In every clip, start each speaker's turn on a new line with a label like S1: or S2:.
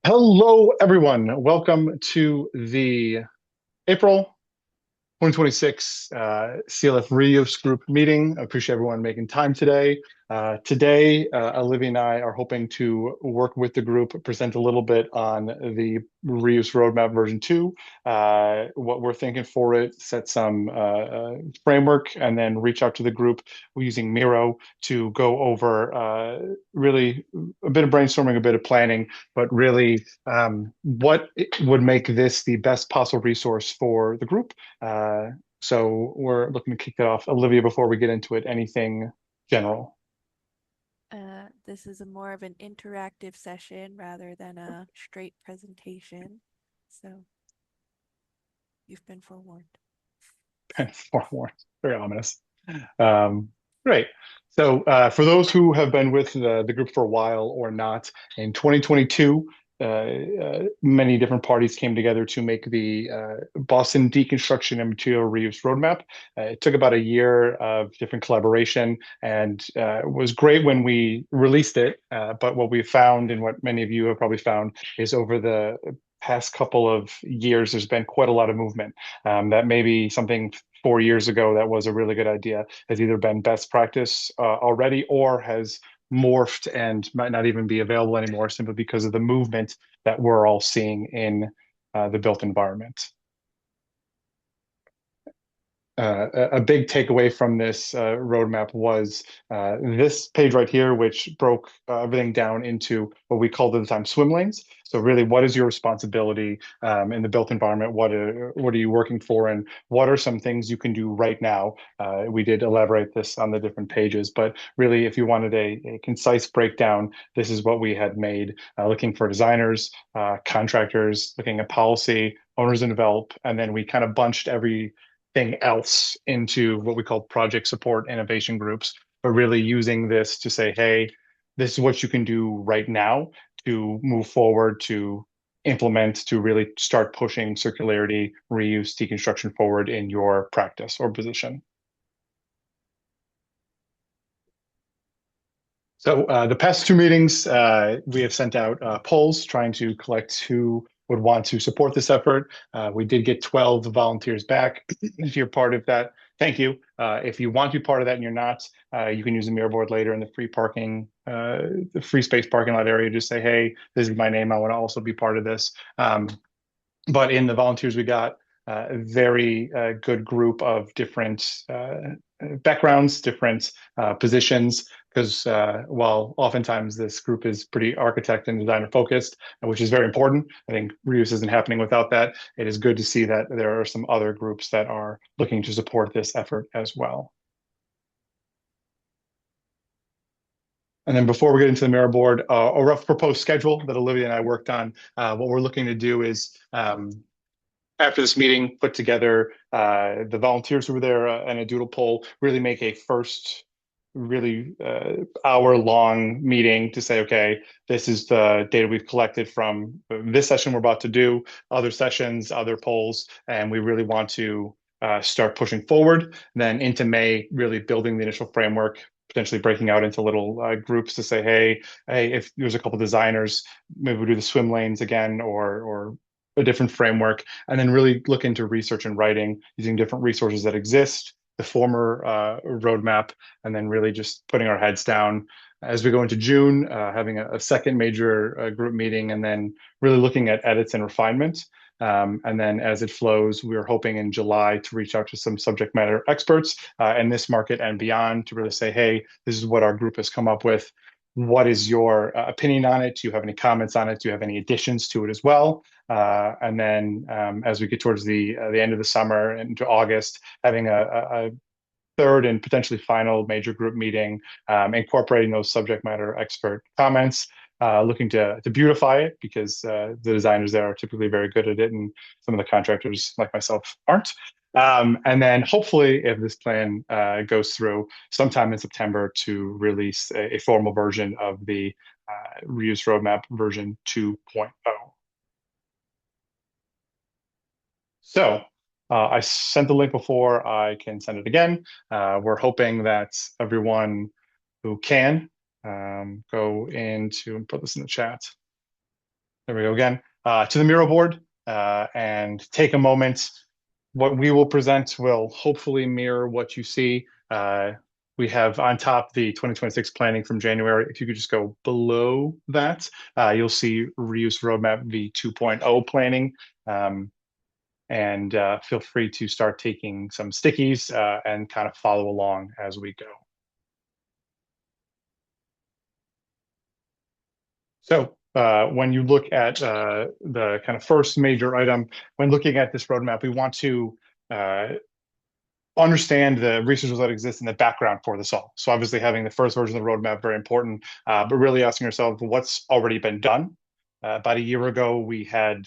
S1: Hello, everyone. Welcome to the April 2026 CLF Reuse Group meeting. I appreciate everyone making time today. Today, Olivia and I are hoping to work with the group, present a little bit on the Reuse Roadmap version 2, what we're thinking for it, set some framework, and then reach out to the group using Miro to go over really a bit of brainstorming, a bit of planning, but really what would make this the best possible resource for the group. So we're looking to kick it off. Olivia, before we get into it, anything general?
S2: This is a more of an interactive session rather than a straight presentation. So you've been forewarned.
S1: More, very ominous. Um, Great. So for those who have been with the group for a while or not, in 2022, many different parties came together to make the Boston Deconstruction and Material Reuse Roadmap. It took about a year of different collaboration and was great when we released it. But what we found, and what many of you have probably found, is over the past couple of years, there's been quite a lot of movement. That maybe something 4 years ago that was a really good idea has either been best practice already or has morphed and might not even be available anymore simply because of the movement that we're all seeing in the built environment. A big takeaway from this roadmap was this page right here, which broke everything down into what we called at the time swim lanes. So really, what is your responsibility in the built environment? What are you working for, and what are some things you can do right now? We did elaborate this on the different pages, but really, if you wanted a concise breakdown, this is what we had made. Looking for designers, contractors, looking at policy, owners and develop, and then we kind of bunched everything else into what we call project support innovation groups, but really using this to say, hey, this is what you can do right now to move forward, to implement, to really start pushing circularity, reuse, deconstruction forward in your practice or position. So the past two meetings, we have sent out polls trying to collect who would want to support this effort. We did get 12 volunteers back. If you're part of that, thank you. If you want to be part of that and you're not, you can use the mirror board later in the free space parking lot area. Just say, hey, this is my name. I want to also be part of this. But in the volunteers we got, a very good group of different backgrounds, different positions, because while oftentimes this group is pretty architect and designer focused, which is very important, I think reuse isn't happening without that. It is good to see that there are some other groups that are looking to support this effort as well. And then before we get into the mirror board, a rough proposed schedule that Olivia and I worked on. What we're looking to do is after this meeting, put together the volunteers who were there and a doodle poll, really make a first really hour-long meeting to say, okay, this is the data we've collected from this session we're about to do, other sessions, other polls, and we really want to start pushing forward. Then into May, really building the initial framework, potentially breaking out into little groups to say, hey, if there's a couple designers, maybe we'll do the swim lanes again or a different framework, and then really look into research and writing using different resources that exist, the former roadmap, and then really just putting our heads down as we go into June, having a second major group meeting, and then really looking at edits and refinement. And then as it flows, we're hoping in July to reach out to some subject matter experts in this market and beyond to really say, hey, this is what our group has come up with. What is your opinion on it? Do you have any comments on it? Do you have any additions to it as well? And then as we get towards the end of the summer and into August, having a third and potentially final major group meeting, incorporating those subject matter expert comments, looking to beautify it because the designers there are typically very good at it, and some of the contractors like myself aren't. And then hopefully, if this plan goes through, sometime in September to release a formal version of the reuse roadmap version 2.0. So I sent the link before. I can send it again. We're hoping that everyone who can go into and put this in the chat. There we go again. To the Miro board and take a moment. What we will present will hopefully mirror what you see. We have on top the 2026 planning from January. If you could just go below that, you'll see Reuse Roadmap v 2.0 planning. And feel free to start taking some stickies and kind of follow along as we go. So when you look at the kind of first major item, when looking at this roadmap, we want to uh, understand the resources that exist in the background for this all. So obviously having the first version of the roadmap, very important, but really asking ourselves what's already been done. About a year ago, we had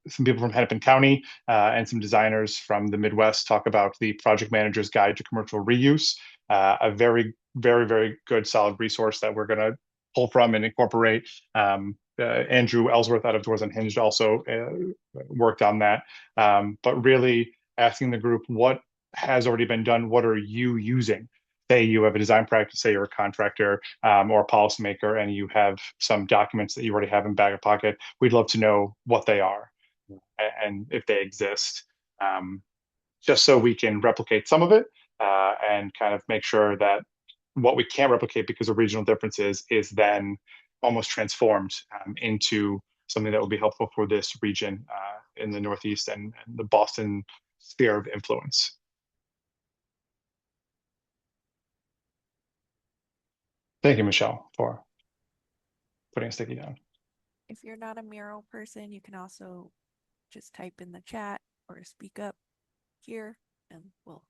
S1: some people from Hennepin County and some designers from the Midwest talk about the Project Manager's Guide to Commercial Reuse, a very, very, very good, solid resource that we're going to pull from and incorporate. Andrew Ellsworth out of Doors Unhinged also worked on that. But really asking the group what has already been done, what are you using? Say you have a design practice, say you're a contractor or a policymaker, and you have some documents that you already have in back pocket. We'd love to know what they are and if they exist, just so we can replicate some of it and kind of make sure that what we can't replicate because of regional differences is then almost transformed into something that will be helpful for this region in the Northeast and the Boston sphere of influence. Thank you, Michelle, for putting a sticky down.
S2: If you're not a Miro person, you can also just type in the chat or speak up here and we'll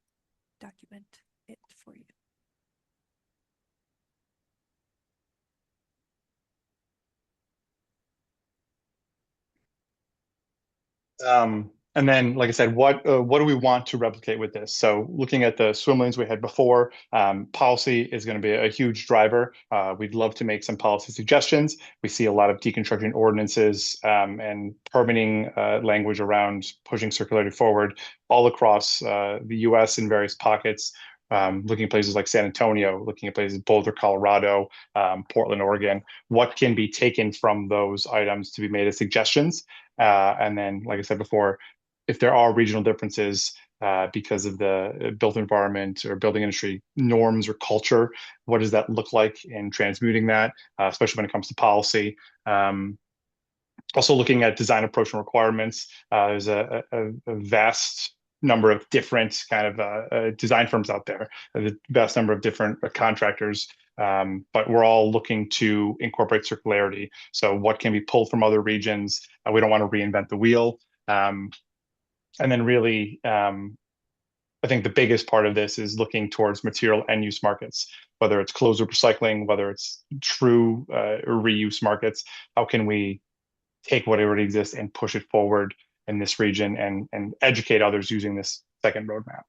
S2: document it for you.
S1: And then, like I said, what do we want to replicate with this? So, looking at the swim lanes we had before, policy is going to be a huge driver. We'd love to make some policy suggestions. We see a lot of deconstruction ordinances and permitting language around pushing circularity forward all across the U.S. in various pockets. Looking at places like San Antonio, looking at places Boulder, Colorado, Portland, Oregon. What can be taken from those items to be made as suggestions? And then, like I said before, if there are regional differences because of the built environment or building industry norms or culture, what does that look like in transmuting that, especially when it comes to policy? Also looking at design approach and requirements, there's a vast number of different kind of design firms out there, a vast number of different contractors, but we're all looking to incorporate circularity. So what can be pulled from other regions? We don't want to reinvent the wheel. And then really, I think the biggest part of this is looking towards material end use markets, whether it's closed loop recycling, whether it's true reuse markets. How can we take what already exists and push it forward in this region and educate others using this second roadmap?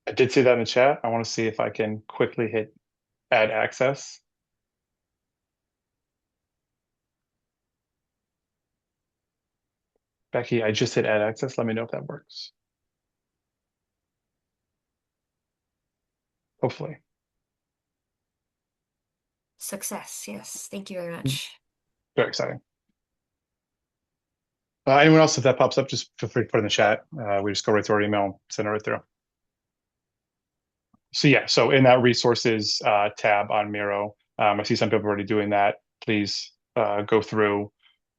S1: I did see that in the chat. I want to see if I can quickly hit add access. Becky, I just hit add access. Let me know if that works. Hopefully.
S3: Success. Yes. Thank you very much.
S1: Very exciting. Anyone else, if that pops up, just feel free to put it in the chat. We just go right through our email, send it right through. So yeah, so in that resources tab on Miro, I see some people already doing that. Please go through.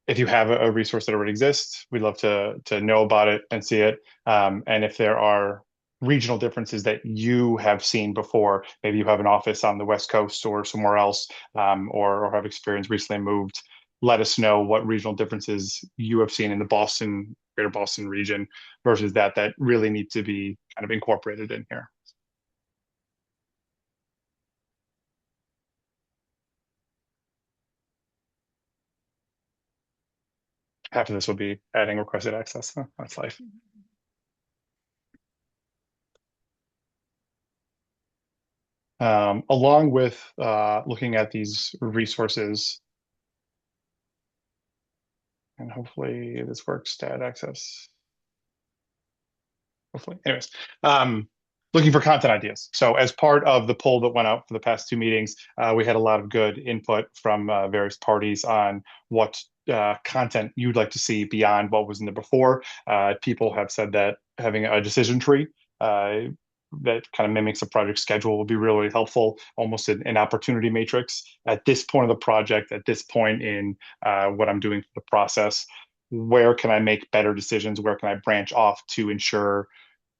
S1: If you have a resource that already exists, we'd love to know about it and see it. And if there are regional differences that you have seen before, maybe you have an office on the West Coast or somewhere else, or have experience recently moved, let us know what regional differences you have seen in the Boston, greater Boston region versus that really need to be kind of incorporated in here. Half of this will be adding requested access. Huh? That's life. Along with looking at these resources, and hopefully this works to add access. hopefully. Anyways, looking for content ideas. So as part of the poll that went out for the past two meetings, we had a lot of good input from various parties on what content you'd like to see beyond what was in there before. People have said that having a decision tree that kind of mimics a project schedule will be really helpful, almost an opportunity matrix at this point of the project, at this point in what I'm doing for the process. Where can I make better decisions? Where can I branch off to ensure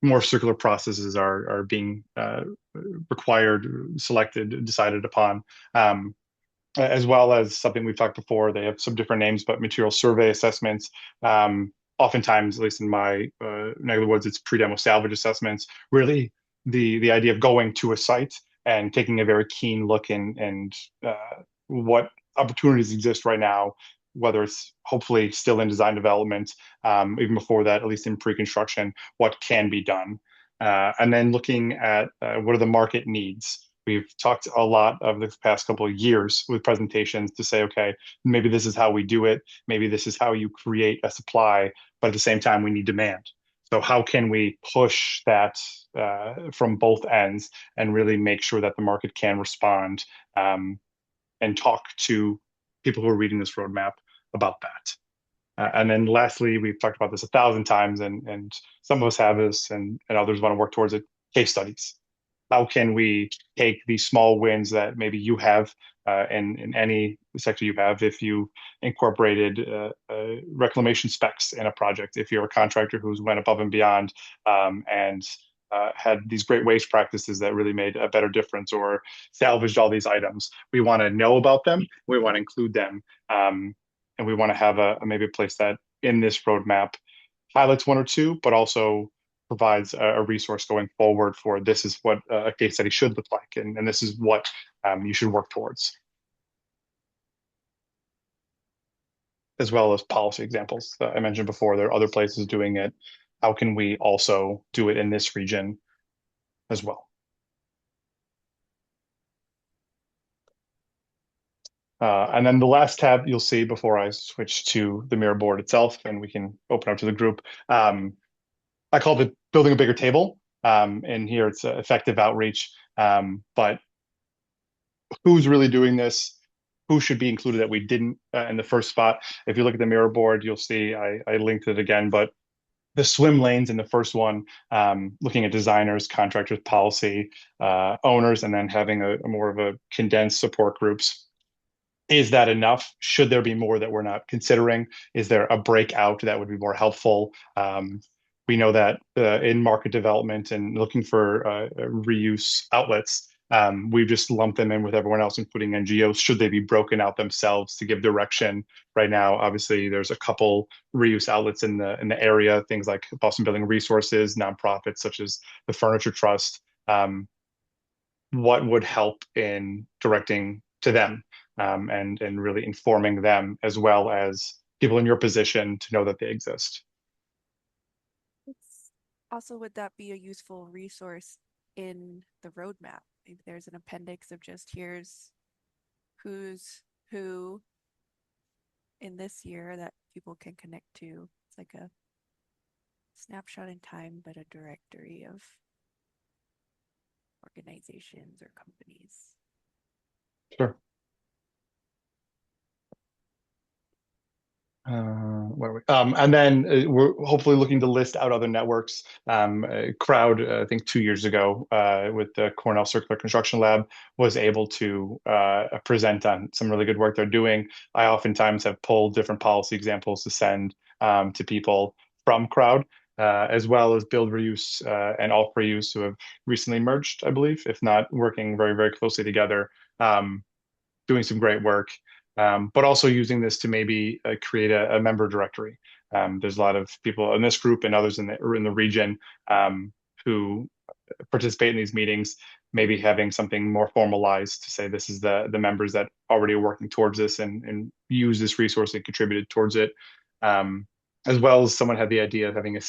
S1: more circular processes are being required, selected, decided upon, as well as something we've talked before. They have some different names, but material survey assessments. Oftentimes, at least in my neck of the woods, it's pre-demo salvage assessments. Really, the idea of going to a site and taking a very keen look and what opportunities exist right now, whether it's hopefully still in design development, even before that, at least in pre-construction, what can be done. And then looking at what are the market needs. We've talked a lot of the past couple of years with presentations to say, okay, maybe this is how we do it. Maybe this is how you create a supply, but at the same time, we need demand. So how can we push that from both ends and really make sure that the market can respond and talk to people who are reading this roadmap about that. And then lastly, we've talked about this 1,000 times, and some of us have this, and others want to work towards it, case studies. How can we take these small wins that maybe you have in any sector you have, if you incorporated reclamation specs in a project, if you're a contractor who's went above and beyond and had these great waste practices that really made a better difference, or salvaged all these items. We want to know about them. We want to include them. And we want to have maybe a place that in this roadmap highlights one or two, but also provides a resource going forward for this is what a case study should look like, and this is what you should work towards, as well as policy examples. I mentioned before, there are other places doing it. How can we also do it in this region as well? And then the last tab you'll see before I switch to the mirror board itself, and we can open up to the group. I called it building a bigger table. And here it's effective outreach. But who's really doing this? Who should be included that we didn't in the first spot? If you look at the mirror board, you'll see I linked it again, but the swim lanes in the first one, looking at designers, contractors, policy, owners, and then having a more of a condensed support groups. Is that enough? Should there be more that we're not considering? Is there a breakout that would be more helpful? We know that in market development and looking for reuse outlets, we've just lumped them in with everyone else, including NGOs. Should they be broken out themselves to give direction? Right now, obviously, there's a couple reuse outlets in the area, things like Boston Building Resources, nonprofits such as the Furniture Trust. What would help in directing to them and really informing them, as well as people in your position, to know that they exist?
S2: Also, would that be a useful resource in the roadmap? Maybe there's an appendix of just here's who's who in this year that people can connect to. It's like a snapshot in time, but a directory of organizations or companies.
S1: Sure. Where are we? And then we're hopefully looking to list out other networks. Crowd, I think 2 years ago, with the Cornell Circular Construction Lab, was able to present on some really good work they're doing. I oftentimes have pulled different policy examples to send to people from Crowd, as well as Build Reuse and All for Use, who have recently merged, I believe, if not working very, very closely together, doing some great work. But also using this to maybe create a member directory. There's a lot of people in this group and others in the region who participate in these meetings, maybe having something more formalized to say this is the members that already are working towards this and use this resource and contributed towards it. As well as someone had the idea of having a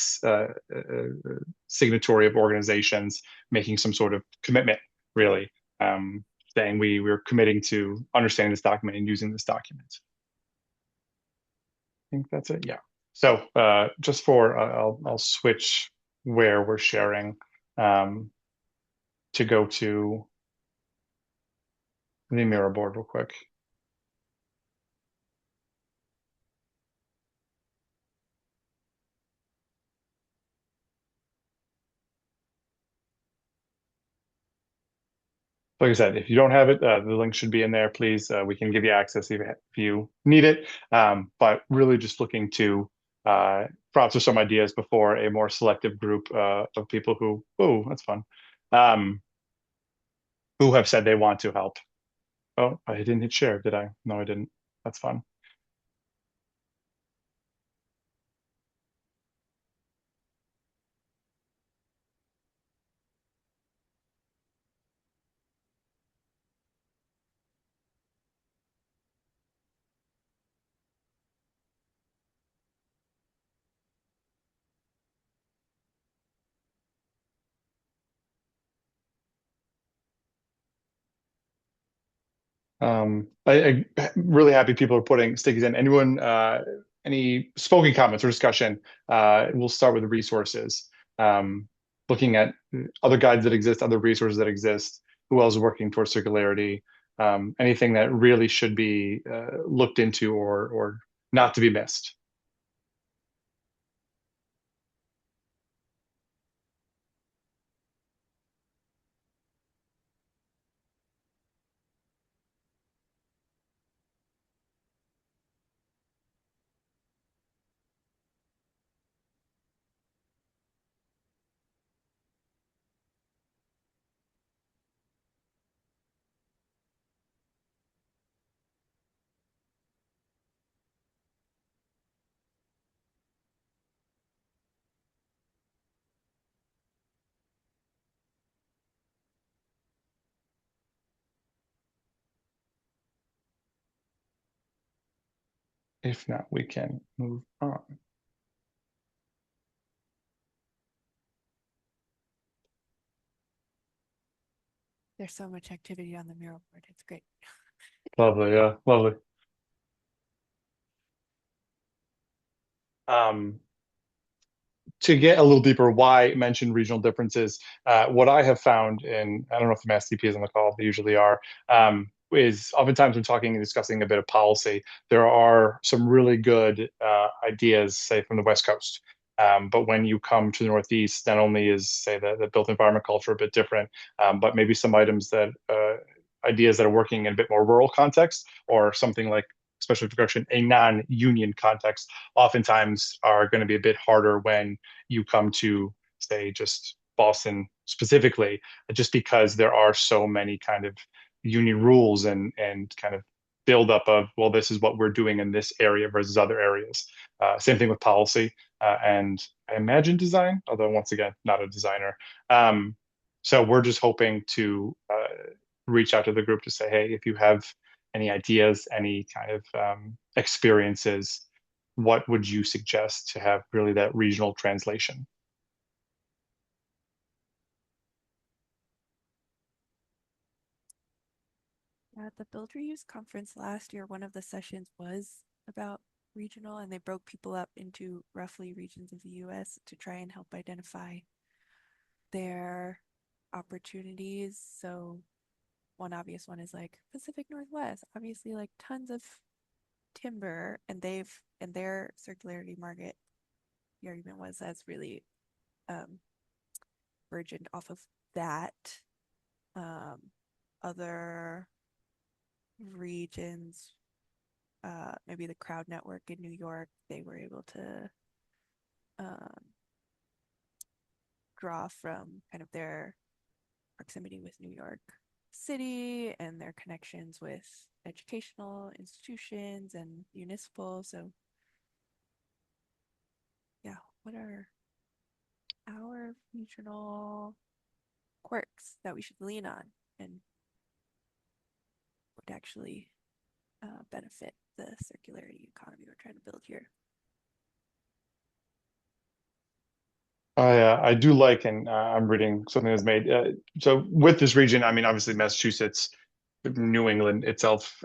S1: signatory of organizations making some sort of commitment, really. Saying we're committing to understanding this document and using this document. I think that's it. Yeah. So just for I'll switch where we're sharing um, to go to the mirror board real quick. Like I said, if you don't have it, the link should be in there. Please, we can give you access if you need it. But really just looking to process some ideas before a more selective group of people who, oh, that's fun, um, who have said they want to help. Oh, I didn't hit share, did I? No, I didn't. That's fun. I'm really happy people are putting stickies in. Anyone, any spoken comments or discussion? We'll start with the resources. Um, Looking at other guides that exist, other resources that exist, who else is working towards circularity, anything that really should be looked into or not to be missed. If not, we can move on.
S2: There's so much activity on the mural board. It's great.
S1: Lovely, yeah, lovely. Um, to get a little deeper, why mention regional differences? What I have found, and I don't know if the Mass DP is on the call, they usually are, is oftentimes when talking and discussing a bit of policy, there are some really good ideas, say from the West Coast. But when you come to the Northeast, not only is, say, the built environment culture a bit different, but maybe some items that ideas that are working in a bit more rural context or something like special construction, a non-union context, oftentimes are going to be a bit harder when you come to, say, just Boston specifically, just because there are so many kind of union rules and kind of buildup of, well, this is what we're doing in this area versus other areas. Same thing with policy and I imagine design, although once again, not a designer. So we're just hoping to reach out to the group to say, hey, if you have any ideas, any kind of experiences, what would you suggest to have really that regional translation?
S2: At the Build Reuse conference last year, one of the sessions was about regional, and they broke people up into roughly regions of the US to try and help identify their opportunities. So one obvious one is like Pacific Northwest, obviously like tons of timber, and they've and their circularity market, the argument was that's really um burgeoned off of that. Other regions, maybe the Crowd Network in New York, they were able to um, draw from kind of their proximity with New York City and their connections with educational institutions and municipal. So, yeah, what are our regional quirks that we should lean on and would actually benefit the circularity economy we're trying to build here?
S1: I do like, and I'm reading something that's made. So with this region, I mean, obviously Massachusetts, New England itself,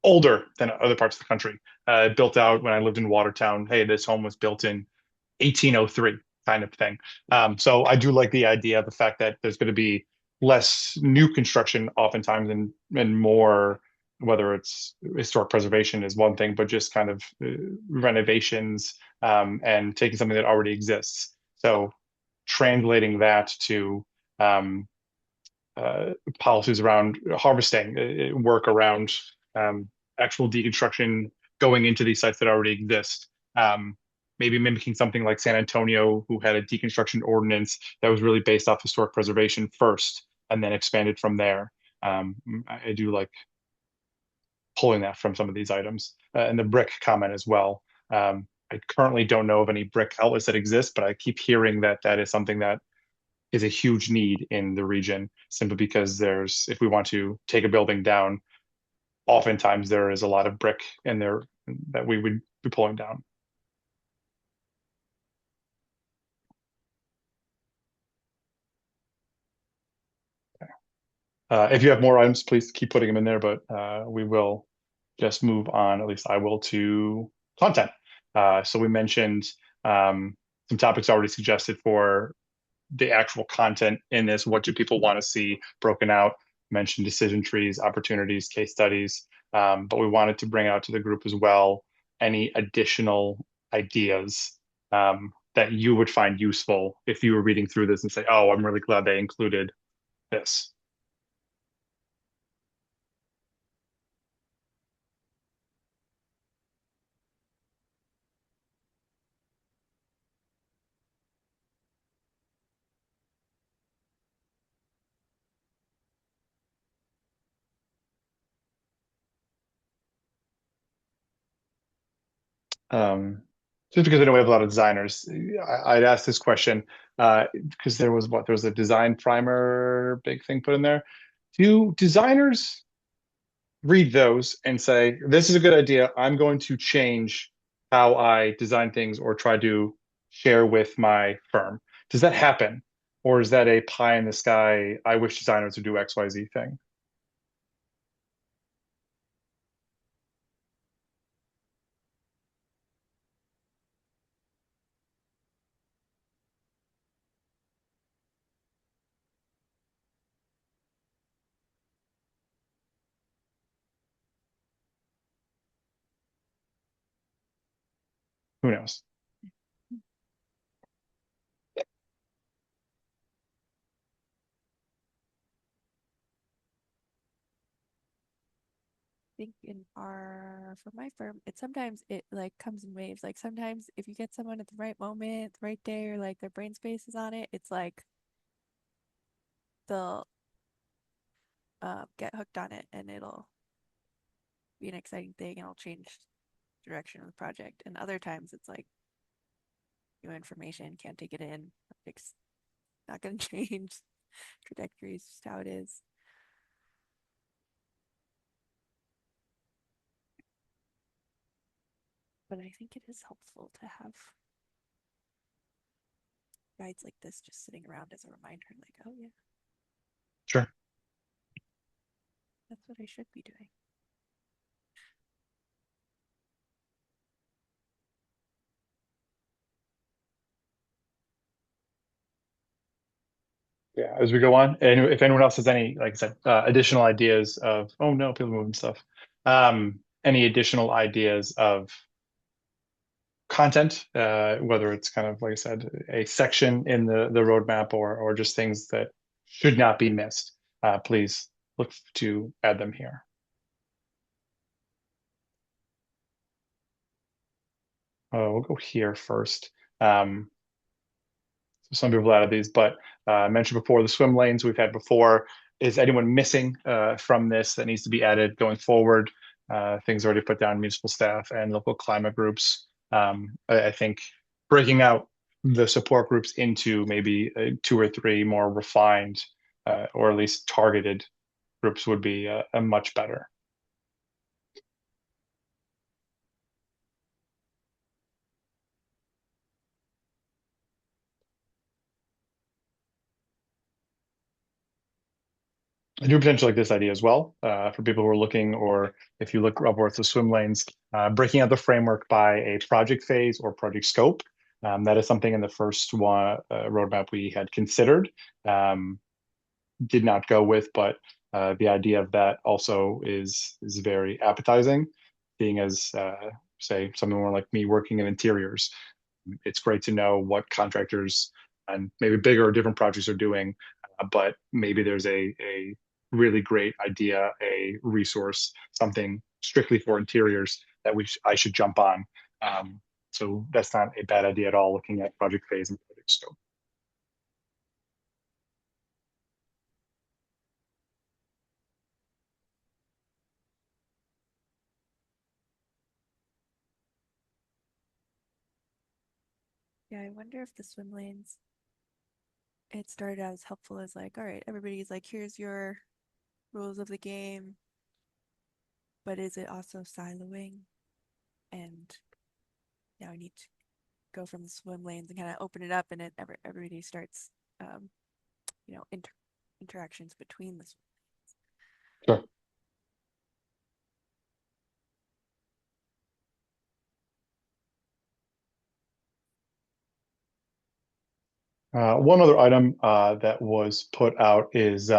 S1: older than other parts of the country. Built out when I lived in Watertown. Hey, this home was built in 1803. kind of thing. So I do like the idea of the fact that there's going to be less new construction oftentimes and more, whether it's historic preservation is one thing, but just kind of renovations and taking something that already exists. So translating that to um, policies around harvesting, work around actual deconstruction going into these sites that already exist. Maybe mimicking something like San Antonio, who had a deconstruction ordinance that was really based off historic preservation first and then expanded from there. I do like pulling that from some of these items. And the brick comment as well. I currently don't know of any brick outlets that exist, but I keep hearing that that is something that is a huge need in the region simply because there's, if we want to take a building down, oftentimes there is a lot of brick in there that we would be pulling down. If you have more items, please keep putting them in there, but we will just move on, at least I will, to content. So we mentioned some topics already suggested for the actual content in this. What do people want to see broken out? Mentioned decision trees, opportunities, case studies, but we wanted to bring out to the group as well any additional ideas that you would find useful if you were reading through this and say, oh, I'm really glad they included this. Just because I know we have a lot of designers, I'd ask this question because there was what there was a design primer big thing put in there. Do designers read those and say, this is a good idea. I'm going to change how I design things or try to share with my firm? Does that happen? Or is that a pie in the sky, I wish designers would do XYZ thing? Who knows?
S2: Think in our for my firm, it sometimes it like comes in waves. Like sometimes if you get someone at the right moment, the right day, or like their brain space is on it, it's like they'll get hooked on it and it'll be an exciting thing and it'll change direction of the project. And other times it's like new information, can't take it in. It's not gonna change. Trajectory is just how it is. But I think it is helpful to have guides like this just sitting around as a reminder, like, oh yeah,
S1: Sure.
S2: that's what I should be doing.
S1: Yeah, as we go on, and if anyone else has any, like I said, additional ideas of, oh no, people moving stuff, any additional ideas of content, whether it's kind of like I said, a section in the roadmap or just things that should not be missed, please look to add them here. We'll go here first. Some people added these, but I mentioned before the swim lanes we've had before. Is anyone missing from this that needs to be added going forward? Things already put down municipal staff and local climate groups. I think breaking out the support groups into maybe two or three more refined or at least targeted groups would be a much better. I do potentially like this idea as well for people who are looking, or if you look upwards the swim lanes, breaking out the framework by a project phase or project scope. That is something in the first one roadmap we had considered, did not go with, but the idea of that also is very appetizing, being as say someone more like me working in interiors. It's great to know what contractors and maybe bigger or different projects are doing, but maybe there's a really great idea, a resource, something strictly for interiors that I should jump on. So that's not a bad idea at all, looking at project phase and project scope.
S2: Yeah, I wonder if the swim lanes, it started out as helpful as like, all right, everybody's like, here's your rules of the game, but is it also siloing? And now we need to go from the swim lanes and kind of open it up, and everybody starts, you know, interactions between the swim.
S1: Sure. One other item that was put out is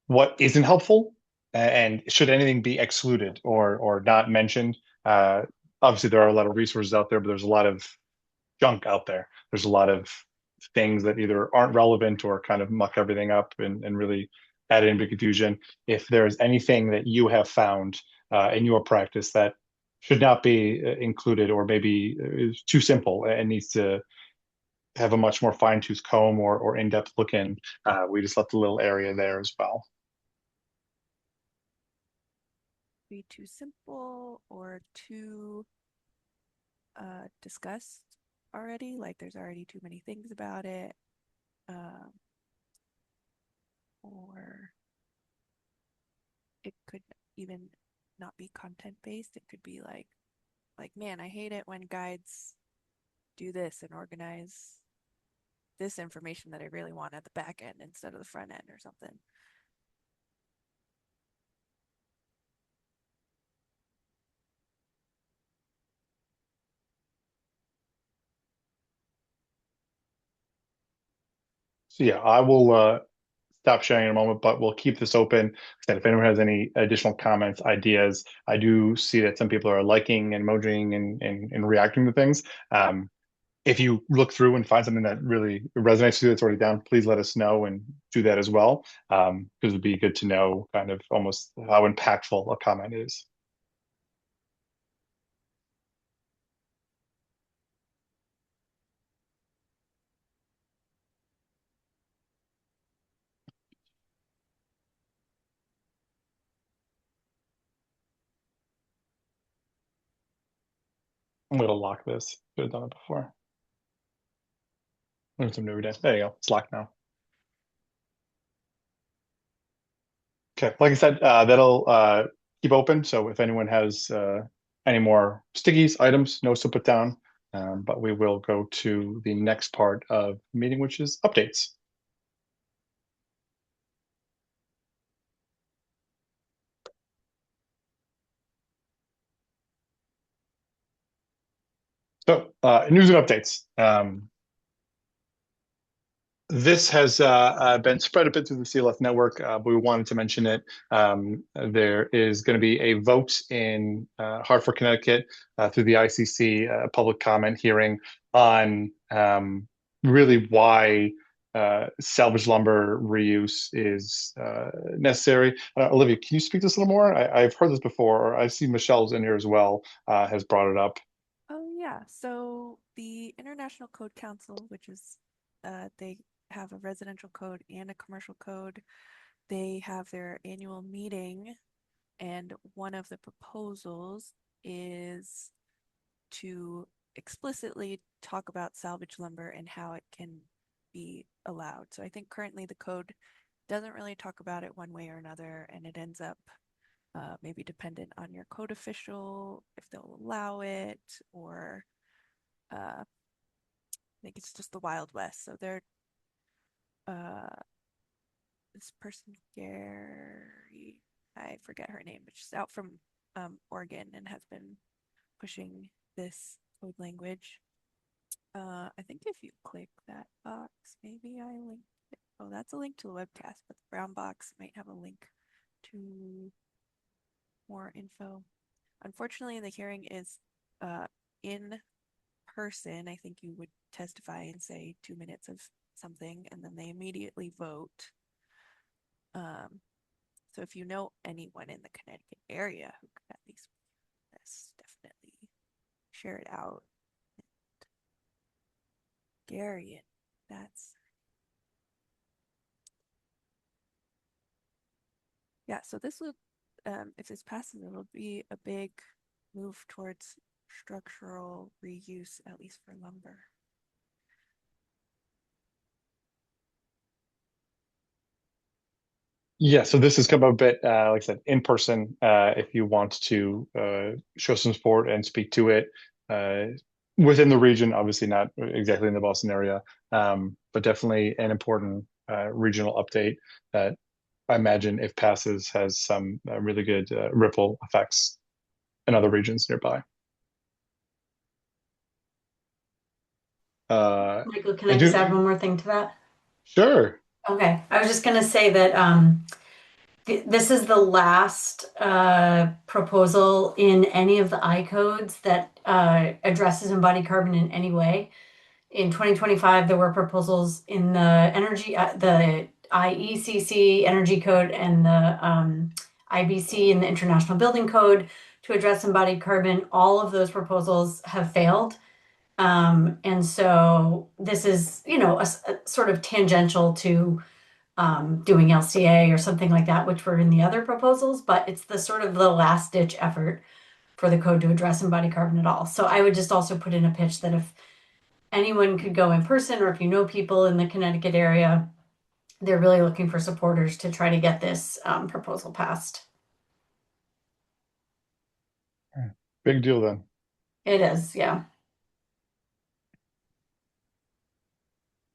S1: what isn't helpful, and should anything be excluded or not mentioned. Uh, Obviously, there are a lot of resources out there, but there's a lot of junk out there. There's a lot of things that either aren't relevant or kind of muck everything up and really add into confusion. If there's anything that you have found in your practice that should not be included, or maybe is too simple and needs to have a much more fine-tooth comb or in-depth look in, we just left a little area there as well.
S2: Be too simple or too discussed already. Like there's already too many things about it. Um, or it could even not be content based. It could be like, man, I hate it when guides do this and organize this information that I really want at the back end instead of the front end or something.
S1: So yeah, I will stop sharing in a moment, but we'll keep this open. And if anyone has any additional comments, ideas, I do see that some people are liking and emojing and reacting to things. If you look through and find something that really resonates with you that's already down, please let us know and do that as well. Because it'd be good to know kind of almost how impactful a comment is. I'm going to lock this. Could have done it before. Learn some new days. There you go. It's locked now. Okay, like I said, that'll keep open. So if anyone has any more stickies, items, notes to put down, but we will go to the next part of the meeting, which is updates. So news and updates. This has been spread a bit through the CLF network, but we wanted to mention it. There is going to be a vote in Hartford, Connecticut, through the ICC public comment hearing on really why salvage lumber reuse is necessary. Olivia, can you speak to this a little more? I've heard this before, or I see Michelle's in here as well, has brought it up.
S2: Oh yeah. So the International Code Council, which is they have a residential code and a commercial code. They have their annual meeting, and one of the proposals is to explicitly talk about salvage lumber and how it can be allowed. So I think currently the code doesn't really talk about it one way or another, and it ends up maybe dependent on your code official if they'll allow it, or I think it's just the Wild West. So they're this person, Gary, I forget her name, but she's out from Oregon and has been pushing this code language. I think if you click that box, maybe I linked it. Oh, that's a link to the webcast, but the brown box might have a link to more info. Unfortunately, the hearing is in person. I think you would testify and say 2 minutes of something, and then they immediately vote. So if you know anyone in the Connecticut area who could at least this, definitely share it out. Garion, that's yeah. So this will, if this passes, it'll be a big move towards structural reuse, at least for lumber.
S1: Yeah, so this has come a bit, like I said, in person. If you want to show some support and speak to it uh, within the region, obviously not exactly in the Boston area, but definitely an important regional update that I imagine, if passes, has some really good ripple effects in other regions nearby.
S3: Michael, can
S1: I
S3: I just add
S1: do,
S3: one more thing to that?
S1: sure.
S3: Okay, I was just gonna say that this is the last proposal in any of the I codes that addresses embodied carbon in any way. In 2025, there were proposals in the IECC Energy Code and the IBC and the International Building Code to address embodied carbon. All of those proposals have failed. And so this is, a sort of tangential to doing LCA or something like that, which were in the other proposals, but it's the sort of the last ditch effort for the code to address embodied carbon at all. So I would just also put in a pitch that if anyone could go in person, or if you know people in the Connecticut area, they're really looking for supporters to try to get this proposal passed.
S1: Big deal then.
S3: It is, yeah.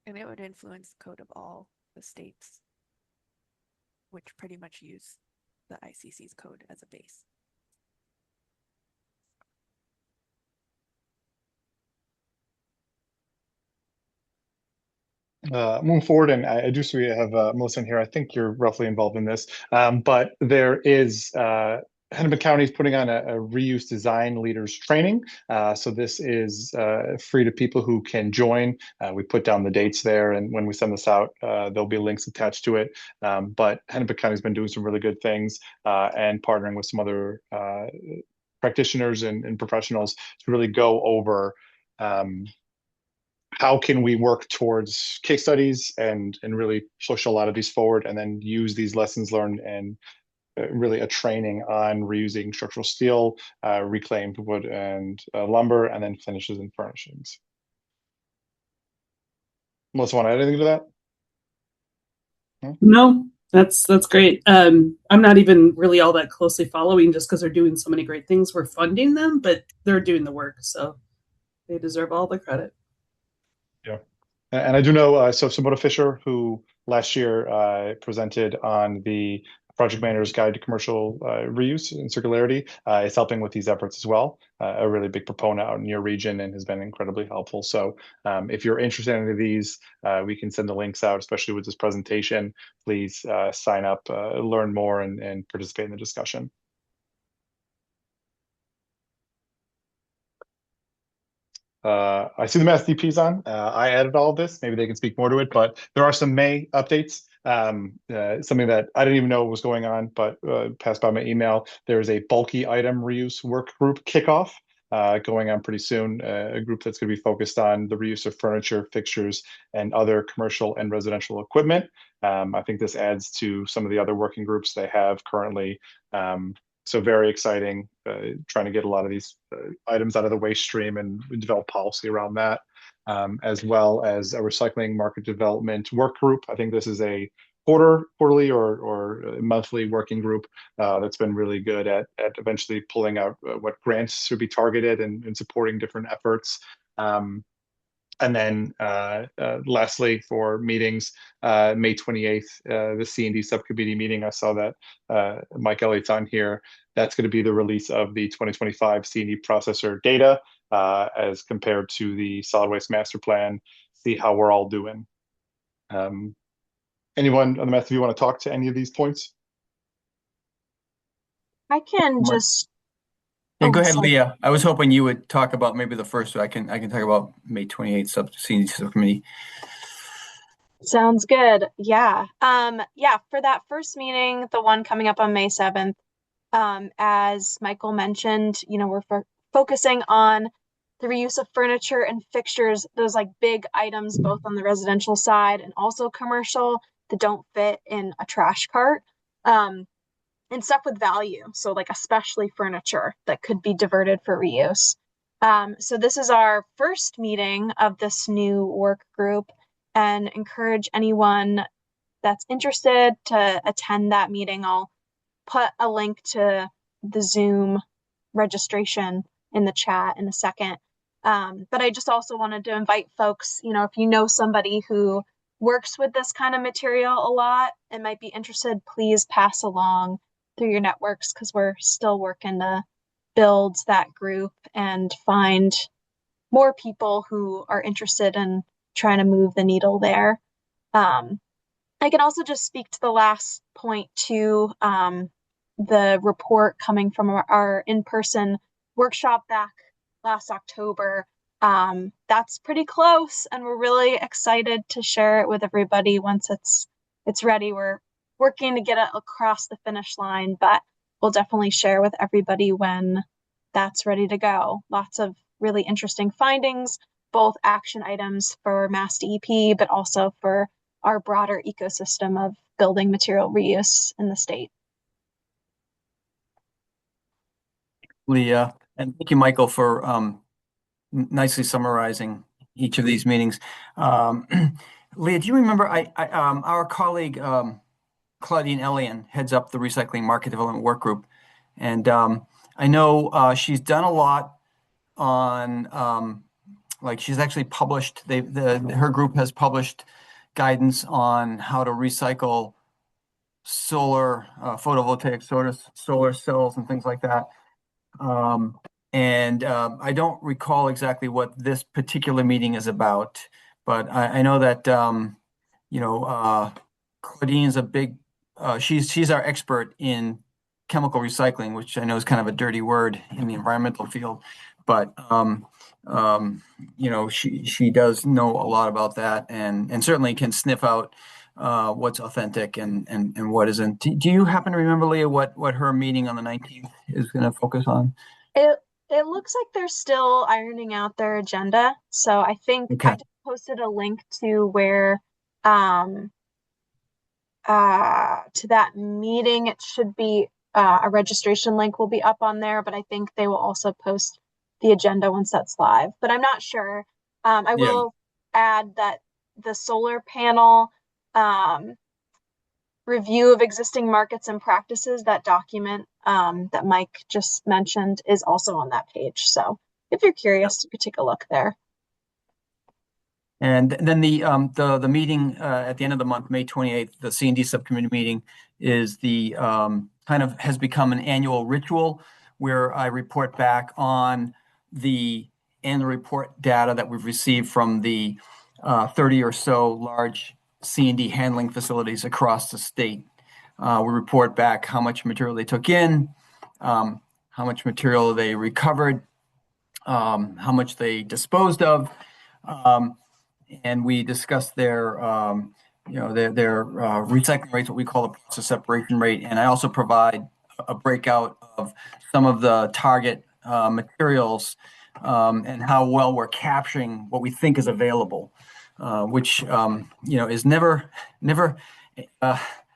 S2: And it would influence the code of all the states, which pretty much use the ICC's code as a base.
S1: Moving forward, and I do see we have Melissa in here. I think you're roughly involved in this, but there is Hennepin County is putting on a reuse design leaders training. So this is free to people who can join. We put down the dates there, and when we send this out, there'll be links attached to it. But Hennepin County's been doing some really good things and partnering with some other practitioners and professionals to really go over. How can we work towards case studies and really push a lot of these forward, and then use these lessons learned and really a training on reusing structural steel, reclaimed wood and lumber, and then finishes and furnishings. Melissa, want to add anything to that?
S4: No, that's great. I'm not even really all that closely following just because they're doing so many great things. We're funding them, but they're doing the work, so they deserve all the credit.
S1: Yeah. And I do know, so Simona Fisher, who last year presented on the Project Manager's Guide to Commercial Reuse and Circularity, is helping with these efforts as well. A really big proponent out in your region and has been incredibly helpful. So if you're interested in any of these, we can send the links out, especially with this presentation. Please sign up, learn more, and participate in the discussion. I see the Mass DP's on. I added all of this. Maybe they can speak more to it, but there are some May updates. Something that I didn't even know was going on, but passed by my email. There is a bulky item reuse work group kickoff going on pretty soon. A group that's going to be focused on the reuse of furniture, fixtures, and other commercial and residential equipment. I think this adds to some of the other working groups they have currently. So very exciting, trying to get a lot of these items out of the waste stream and develop policy around that, as well as a recycling market development work group. I think this is a quarterly or monthly working group that's been really good at eventually pulling out what grants should be targeted and supporting different efforts. And then lastly, for meetings, May 28th, the C&D subcommittee meeting, I saw that Mike Elliott's on here. That's going to be the release of the 2025 C&D processor data. as compared to the solid waste master plan, see how we're all doing. Anyone on the method, you want to talk to any of these points?
S5: I can
S6: Mark.
S5: just.
S6: Yeah,
S5: Oh,
S6: go ahead,
S5: sorry.
S6: Leah. I was hoping you would talk about maybe the first. So I can talk about May 28th CND subcommittee.
S5: Sounds good. Yeah. Yeah, for that first meeting, the one coming up on May 7th, as Michael mentioned, we're focusing on the reuse of furniture and fixtures, those like big items, both on the residential side and also commercial, that don't fit in a trash cart. And stuff with value. So like especially furniture that could be diverted for reuse. So this is our first meeting of this new work group, and encourage anyone that's interested to attend that meeting. I'll put a link to the Zoom registration in the chat in a second. But I just also wanted to invite folks, if you know somebody who works with this kind of material a lot and might be interested, please pass along through your networks, because we're still working to build that group and find more people who are interested in trying to move the needle there. I can also just speak to the last point too, the report coming from our in-person workshop back last October. That's pretty close, and we're really excited to share it with everybody once it's ready. We're working to get it across the finish line, but we'll definitely share with everybody when that's ready to go. Lots of really interesting findings, both action items for Mass DEP, but also for our broader ecosystem of building material reuse in the state.
S6: Leah, and thank you, Michael, for nicely summarizing each of these meetings. Leah, do you remember our colleague Claudine Elian heads up the Recycling Market Development Work Group, and I know she's done a lot on like she's actually published. Her group has published guidance on how to recycle solar photovoltaic solar cells and things like that. I don't recall exactly what this particular meeting is about, but I know that Claudine's a big. She's our expert in chemical recycling, which I know is kind of a dirty word in the environmental field, but she does know a lot about that, and certainly can sniff out what's authentic and what isn't. Do you happen to remember, Leah, what her meeting on the 19th is going to focus on?
S5: It looks like they're still ironing out their agenda. So I think I just posted a link to where to that meeting. It should be a registration link will be up on there, but I think they will also post the agenda once that's live. But I'm not sure. I will add that the solar panel review of existing markets and practices, that document that Mike just mentioned, is also on that page. So if you're curious, you could take a look there.
S6: And then the meeting at the end of the month, May 28th, the C&D subcommittee meeting, is the kind of has become an annual ritual where I report back on the annual report data that we've received from the 30 or so large C&D handling facilities across the state. We report back how much material they took in, how much material they recovered, how much they disposed of, and we discuss their recycling rates, what we call the process separation rate. And I also provide a breakout of some of the target materials and how well we're capturing what we think is available, which is never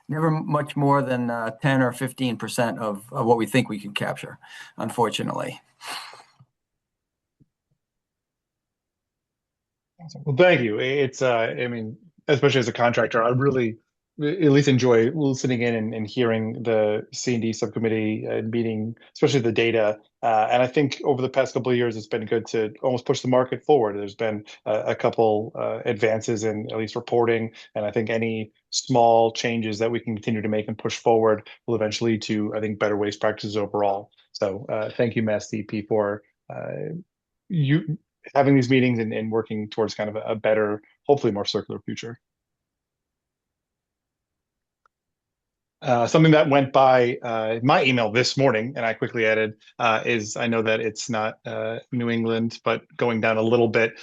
S6: much more than 10 or 15% of what we think we can capture, unfortunately.
S1: Well, thank you. It's, I mean, especially as a contractor, I really at least enjoy listening in and hearing the C&D subcommittee meeting, especially the data. And I think over the past couple of years, it's been good to almost push the market forward. There's been a couple advances in at least reporting, and I think any small changes that we can continue to make and push forward will eventually lead to, I think, better waste practices overall. So thank you, Mass DP, for you having these meetings and working towards kind of a better, hopefully more circular future. Something that went by my email this morning, and I quickly added, is I know that it's not New England, but going down a little bit,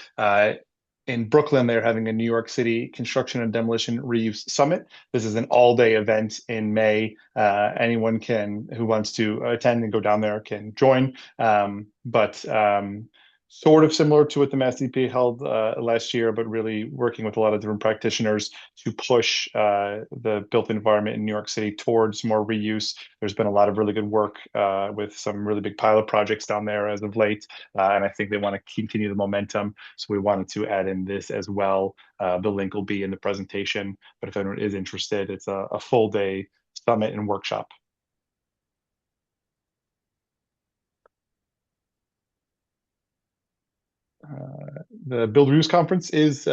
S1: in Brooklyn, they're having a New York City Construction and Demolition Reuse Summit. This is an all-day event in May. Anyone who wants to attend and go down there can join. But sort of similar to what the Mass DP held last year, but really working with a lot of different practitioners to push the built environment in New York City towards more reuse. There's been a lot of really good work with some really big pilot projects down there as of late, and I think they want to continue the momentum. So we wanted to add in this as well. The link will be in the presentation, but if anyone is interested, it's a full day summit and workshop. The Build Reuse Conference is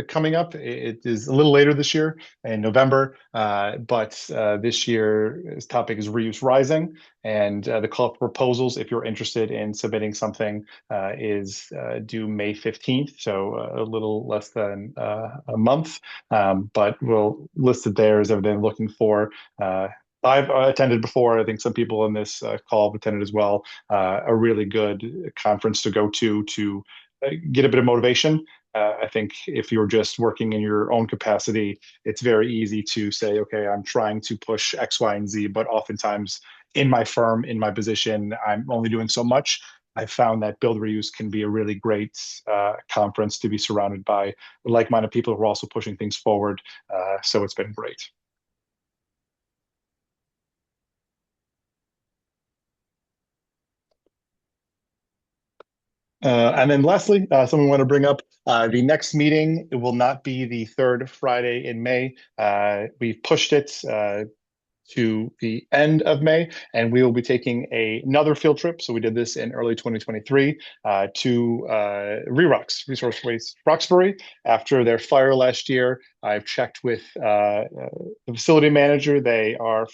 S1: coming up. It is a little later this year in November, but this year's topic is Reuse Rising, and the call for proposals, if you're interested in submitting something, is due May 15th, so a little less than a month, but we'll list it there as everything looking for. I've attended before. I think some people in this call have attended as well. A really good conference to go to get a bit of motivation. I think if you're just working in your own capacity, it's very easy to say, okay, I'm trying to push X, Y, and Z, but oftentimes in my firm, in my position, I'm only doing so much. I found that Build Reuse can be a really great conference to be surrounded by like-minded people who are also pushing things forward. So it's been great. And then lastly, something I want to bring up, the next meeting, it will not be the third Friday in May. We've pushed it to the end of May, and we will be taking another field trip. So we did this in early 2023 to ReRox, Resource Waste Roxbury. After their fire last year, I've checked with the facility manager. They are,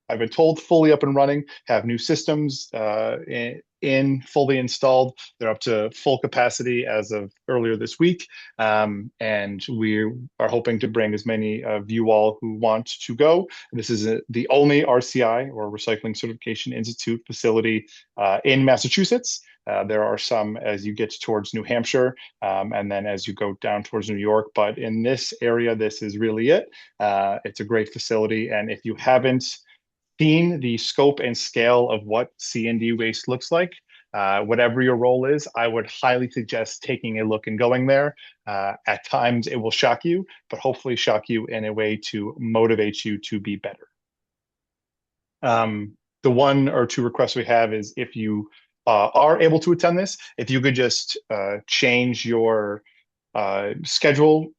S1: I've been told, fully up and running, have new systems fully installed. They're up to full capacity as of earlier this week. And we are hoping to bring as many of you all who want to go. This is the only RCI, or Recycling Certification Institute, facility in Massachusetts. There are some as you get towards New Hampshire, and then as you go down towards New York. But in this area, this is really it. It's a great facility. And if you haven't seen the scope and scale of what C&D waste looks like, whatever your role is, I would highly suggest taking a look and going there. At times it will shock you, but hopefully shock you in a way to motivate you to be better. The one or two requests we have is, if you are able to attend this, if you could just change your schedule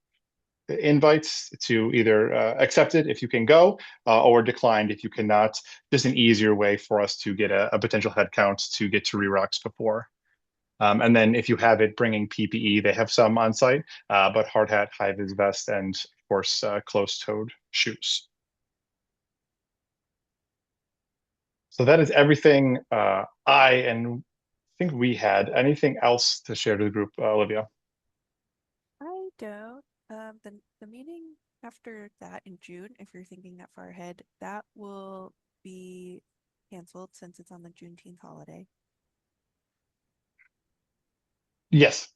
S1: invites to either accepted if you can go, or declined if you cannot. Just an easier way for us to get a potential head count to get to ReRox before. And then if you have it, bringing PPE, they have some on site, but hard hat, high-vis vest, and of course, closed-toed shoes. So that is everything I think we had. Anything else to share to the group, Olivia?
S2: I don't. The meeting after that in June, if you're thinking that far ahead, that will be canceled since it's on the Juneteenth holiday.
S1: Yes,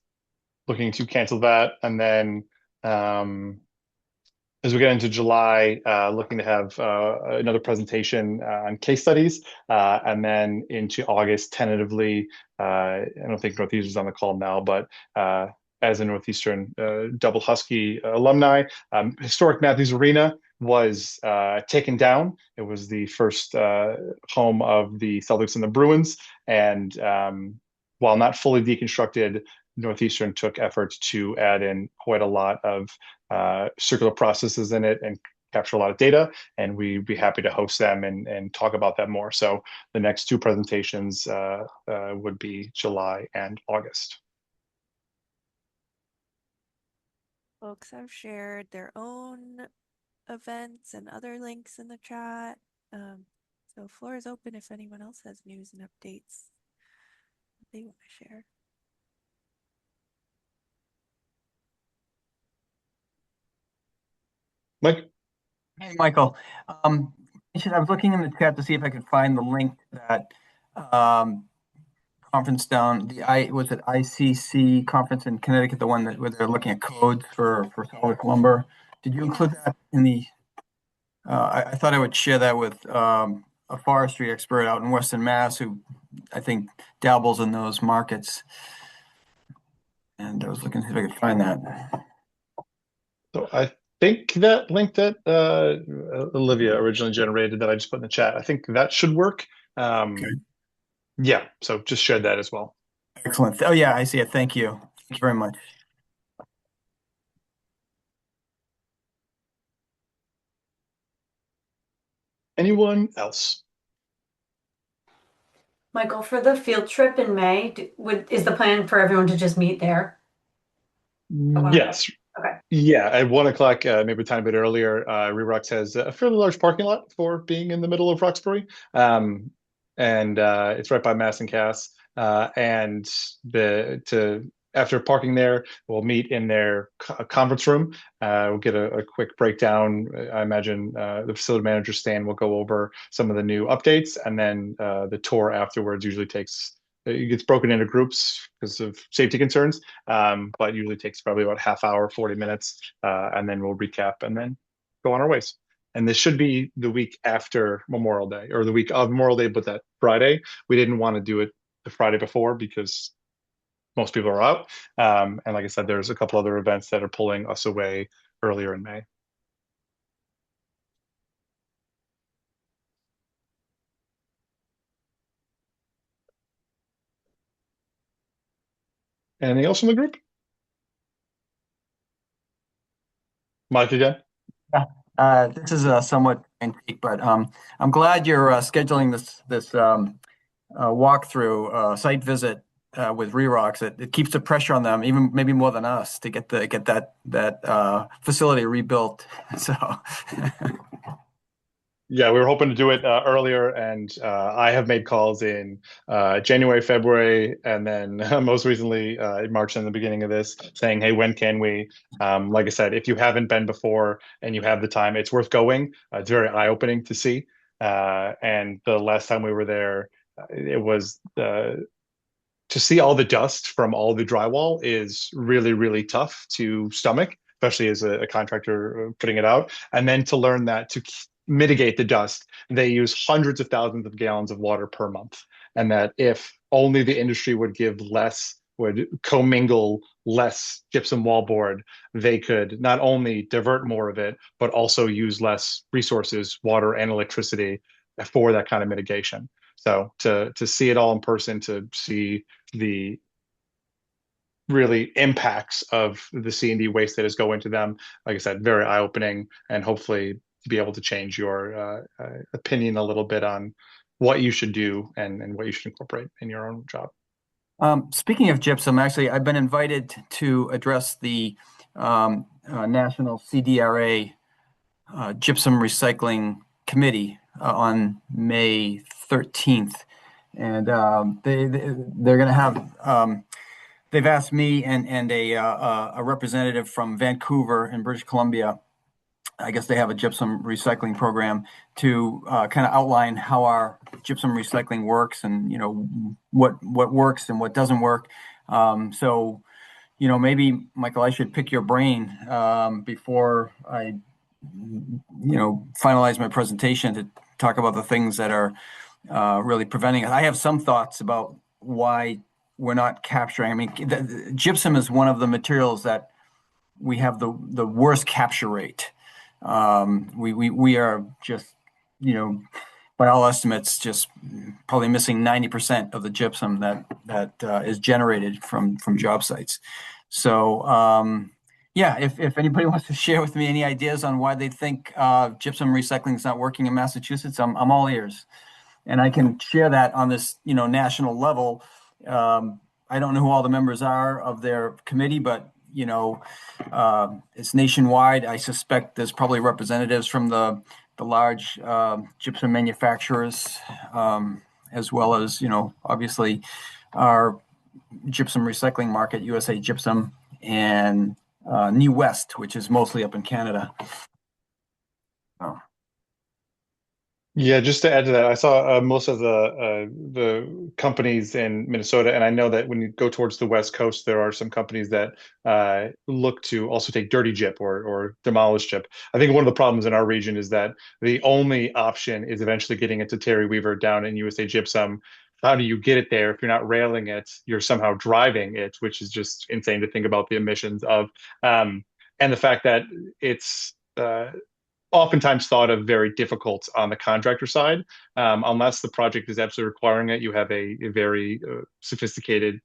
S1: looking to cancel that, and then as we get into July, looking to have another presentation on case studies, and then into August, tentatively, I don't think Northeastern is on the call now, but as a Northeastern double Husky alumni, historic Matthews Arena was taken down. It was the first home of the Celtics and the Bruins, and while not fully deconstructed, Northeastern took efforts to add in quite a lot of circular processes in it and capture a lot of data, and we'd be happy to host them and talk about that more. So the next two presentations would be July and August.
S2: Folks have shared their own events and other links in the chat. So floor is open if anyone else has news and updates they want to share.
S1: Mike?
S6: Hey, Michael. I was looking in the chat to see if I could find the link to that conference down. Was it ICC conference in Connecticut, the one where they're looking at codes for solid lumber? Did you include that in the? I thought I would share that with a forestry expert out in Western Mass who I think dabbles in those markets. And I was looking to see if I could find that.
S1: So I think that link that Olivia originally generated that I just put in the chat, I think that should work.
S6: Okay.
S1: Yeah, so just shared that as well.
S6: Excellent. Oh, yeah, I see it. Thank you. Thank you very much.
S1: Anyone else?
S3: Michael, for the field trip in May, is the plan for everyone to just meet there?
S1: Yes.
S3: Okay.
S1: Yeah, at 1 o'clock, maybe a tiny bit earlier, Rerocks has a fairly large parking lot for being in the middle of Roxbury. And it's right by Mass and Cass. And after parking there, we'll meet in their conference room. We'll get a quick breakdown. I imagine the facility manager, Stan, will go over some of the new updates, and then the tour afterwards usually it gets broken into groups because of safety concerns, but usually takes probably about half hour, 40 minutes, and then we'll recap and then go on our ways. And this should be the week after Memorial Day, or the week of Memorial Day, but that Friday. We didn't want to do it the Friday before because most people are out. And like I said, there's a couple other events that are pulling us away earlier in May. Anything else from the group? Mike again?
S6: This is somewhat antique, but I'm glad you're scheduling this walkthrough site visit with Rerocks. It keeps the pressure on them, even maybe more than us, to get that facility rebuilt. So.
S1: Yeah, we were hoping to do it earlier, and I have made calls in January, February, and then most recently in March and the beginning of this, saying, "Hey, when can we?" Like I said, if you haven't been before and you have the time, it's worth going. It's very eye-opening to see. And the last time we were there, it was to see all the dust from all the drywall is really, really tough to stomach, especially as a contractor putting it out. And then to learn that to mitigate the dust, they use hundreds of thousands of gallons of water per month. And that if only the industry would commingle less gypsum wallboard, they could not only divert more of it, but also use less resources, water and electricity, for that kind of mitigation. So to see it all in person, to see the really impacts of the C&D waste that is going to them, like I said, very eye-opening, and hopefully to be able to change your opinion a little bit on what you should do and what you should incorporate in your own job.
S6: Speaking of gypsum, actually, I've been invited to address the National CDRA Gypsum Recycling Committee on May 13th. And they're going to have, they've asked me and a representative from Vancouver in British Columbia. I guess they have a gypsum recycling program to kind of outline how our gypsum recycling works, and what works and what doesn't work. So maybe, Michael, I should pick your brain before I finalize my presentation to talk about the things that are really preventing it. I have some thoughts about why we're not capturing. I mean, gypsum is one of the materials that we have the worst capture rate. We are just, by all estimates, just probably missing 90% of the gypsum that is generated from job sites. So, yeah, if anybody wants to share with me any ideas on why they think gypsum recycling is not working in Massachusetts, I'm all ears. And I can share that on this, national level. I don't know who all the members are of their committee, but it's nationwide. I suspect there's probably representatives from the large gypsum manufacturers, as well as obviously our gypsum recycling market, USA Gypsum, and New West, which is mostly up in Canada.
S1: Yeah, just to add to that, I saw most of the companies in Minnesota, and I know that when you go towards the West Coast, there are some companies that look to also take dirty gyp or demolished gyp. I think one of the problems in our region is that the only option is eventually getting it to Terry Weaver down in USA Gypsum. How do you get it there if you're not railing it? You're somehow driving it, which is just insane to think about the emissions of, and the fact that it's oftentimes thought of very difficult on the contractor side. Unless the project is absolutely requiring it, you have a very sophisticated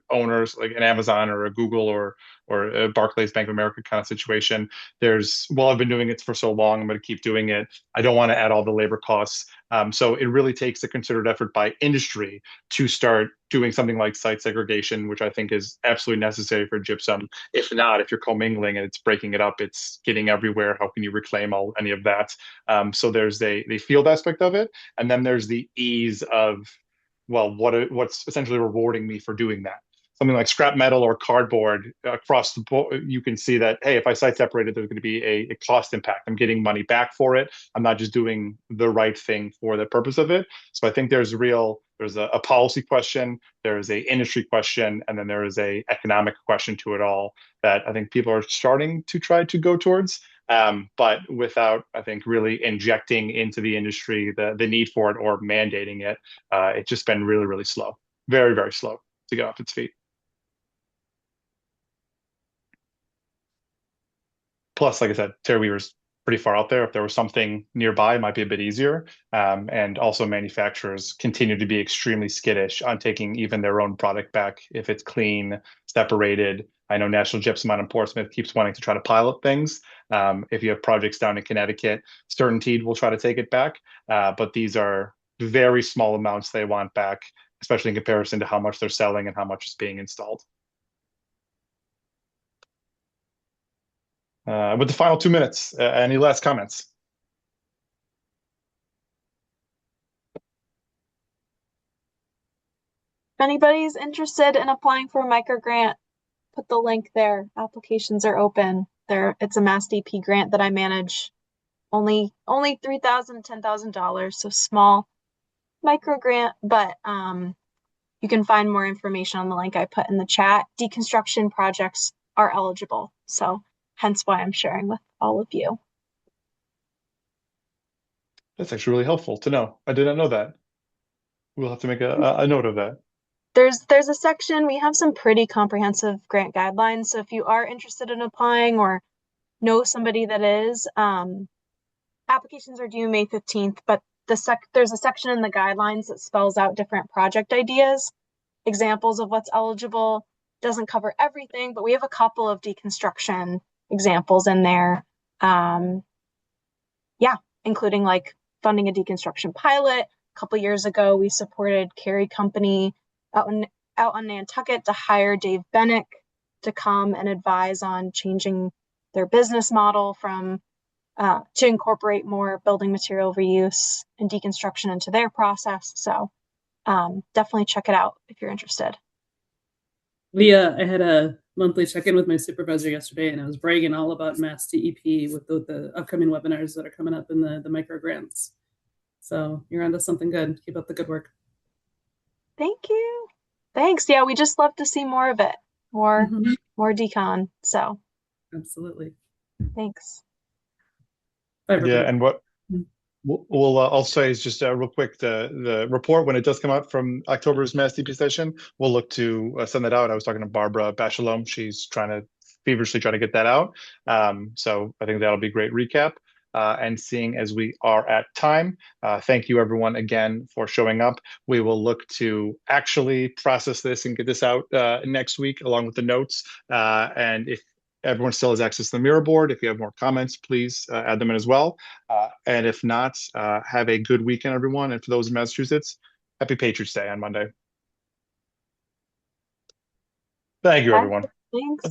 S1: owners like an Amazon or a Google or a Barclays, Bank of America kind of situation. Well, I've been doing it for so long, I'm going to keep doing it. I don't want to add all the labor costs. So it really takes a concerted effort by industry to start doing something like site segregation, which I think is absolutely necessary for gypsum. If not, if you're commingling and it's breaking it up, it's getting everywhere. How can you reclaim any of that? So there's the field aspect of it, and then there's the ease of, well, what's essentially rewarding me for doing that. Something like scrap metal or cardboard across the board, you can see that, hey, if I site separate it, there's going to be a cost impact. I'm getting money back for it. I'm not just doing the right thing for the purpose of it. So I think there's a policy question, there is a industry question, and then there is a economic question to it all that I think people are starting to try to go towards. But without, I think, really injecting into the industry the need for it or mandating it, it's just been really, really slow, very, very slow to get off its feet. Plus, like I said, Terry Weaver's pretty far out there. If there was something nearby, it might be a bit easier. And also, manufacturers continue to be extremely skittish on taking even their own product back if it's clean, separated. I know National Gypsum out in Portsmouth keeps wanting to try to pilot things. If you have projects down in Connecticut, Certainteed will try to take it back. But these are very small amounts they want back, especially in comparison to how much they're selling and how much is being installed. With the final 2 minutes, any last comments?
S5: If anybody's interested in applying for a micro grant, put the link there. Applications are open. It's a Mass DP grant that I manage. Only $3,000 to $10,000, so small micro grant, but you can find more information on the link I put in the chat. Deconstruction projects are eligible, so hence why I'm sharing with all of you.
S1: That's actually really helpful to know. I did not know that. We'll have to make a note of that.
S5: There's a section, we have some pretty comprehensive grant guidelines, so if you are interested in applying or know somebody that is, applications are due May 15th, but there's a section in the guidelines that spells out different project ideas, examples of what's eligible. Doesn't cover everything, but we have a couple of deconstruction examples in there. Yeah, including like funding a deconstruction pilot. A couple years ago, we supported Carey Company out on Nantucket to hire Dave Bennick to come and advise on changing their business model from to incorporate more building material reuse and deconstruction into their process. So definitely check it out if you're interested.
S4: I had a monthly check-in with my supervisor yesterday, and I was bragging all about Mass DEP with the upcoming webinars that are coming up in the micro grants. So you're onto something good. Keep up the good work.
S5: Thank you. Thanks. Yeah, we just love to see more of it. More decon. So
S4: absolutely.
S5: Thanks.
S4: Bye, everybody.
S1: Yeah, and what I'll say is just real quick, the report, when it does come out from October's Mass DP session, we'll look to send that out. I was talking to Barbara Bachelom. She's feverishly trying to get that out. So I think that'll be a great recap. And seeing as we are at time, thank you everyone again for showing up. We will look to actually process this and get this out next week along with the notes. And if everyone still has access to the mirror board, if you have more comments, please add them in as well. And if not, have a good weekend, everyone. And for those in Massachusetts, happy Patriots Day on Monday. Thank you, everyone.
S5: Thanks.